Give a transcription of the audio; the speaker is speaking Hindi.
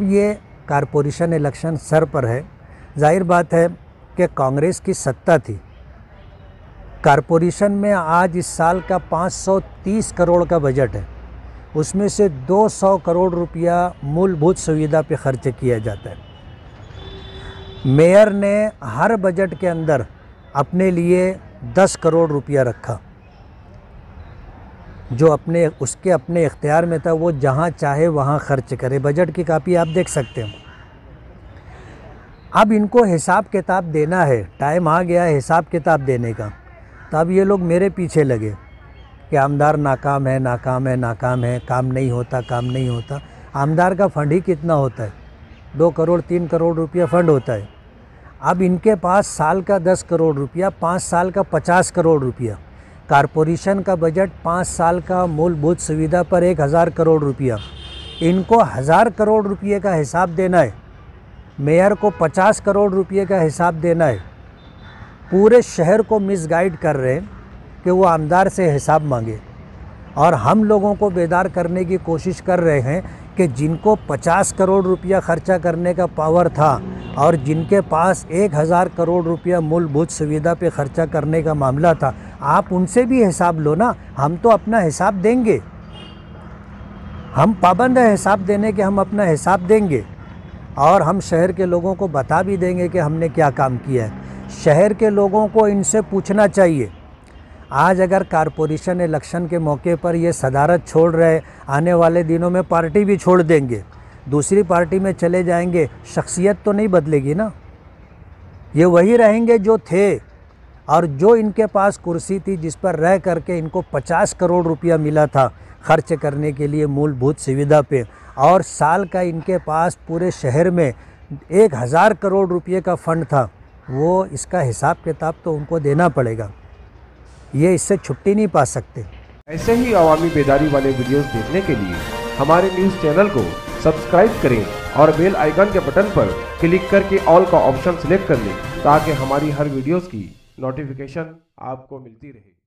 अब ये कारपोरेशन इलेक्शन सर पर है। जाहिर बात है कि कांग्रेस की सत्ता थी। कारपोरेशन में आज इस साल का 530 करोड़ का बजट है, उसमें से 200 करोड़ रुपया मूलभूत सुविधा पे खर्च किया जाता है। मेयर ने हर बजट के अंदर अपने लिए 10 करोड़ रुपया रखा, जो उसके अपने इख्तियार में था। वो जहाँ चाहे वहाँ खर्च करे। बजट की कापी आप देख सकते हो। अब इनको हिसाब किताब देना है, टाइम आ गया है हिसाब किताब देने का। तब ये लोग मेरे पीछे लगे कि आमदार नाकाम है, नाकाम है, नाकाम है, काम नहीं होता, काम नहीं होता। आमदार का फंड ही कितना होता है? 2 करोड़ 3 करोड़ रुपया फंड होता है। अब इनके पास साल का 10 करोड़ रुपया, 5 साल का 50 करोड़ रुपया। कारपोरेशन का बजट 5 साल का मूलभूत सुविधा पर 1000 करोड़ रुपया। इनको 1000 करोड़ रुपये का हिसाब देना है, मेयर को 50 करोड़ रुपये का हिसाब देना है। पूरे शहर को मिसगाइड कर रहे हैं कि वो आमदार से हिसाब मांगे, और हम लोगों को बेदार करने की कोशिश कर रहे हैं कि जिनको 50 करोड़ रुपया खर्चा करने का पावर था और जिनके पास 1000 करोड़ रुपया मूलभूत सुविधा पे खर्चा करने का मामला था, आप उनसे भी हिसाब लो ना। हम तो अपना हिसाब देंगे, हम पाबंद है हिसाब देने के, हम अपना हिसाब देंगे और हम शहर के लोगों को बता भी देंगे कि हमने क्या काम किया है। शहर के लोगों को इनसे पूछना चाहिए। आज अगर कारपोरेशन इलेक्शन के मौके पर ये सदारत छोड़ रहे, आने वाले दिनों में पार्टी भी छोड़ देंगे, दूसरी पार्टी में चले जाएंगे, शख्सियत तो नहीं बदलेगी ना। ये वही रहेंगे जो थे, और जो इनके पास कुर्सी थी जिस पर रह करके इनको 50 करोड़ रुपया मिला था खर्च करने के लिए मूलभूत सुविधा पे, और साल का इनके पास पूरे शहर में 1000 करोड़ रुपये का फंड था। वो इसका हिसाब किताब तो उनको देना पड़ेगा, ये इससे छुट्टी नहीं पा सकते। ऐसे ही अवामी बेदारी वाले वीडियोस देखने के लिए हमारे न्यूज़ चैनल को सब्सक्राइब करें और बेल आइकन के बटन पर क्लिक करके ऑल का ऑप्शन सिलेक्ट कर लें, ताकि हमारी हर वीडियोस की नोटिफिकेशन आपको मिलती रहे।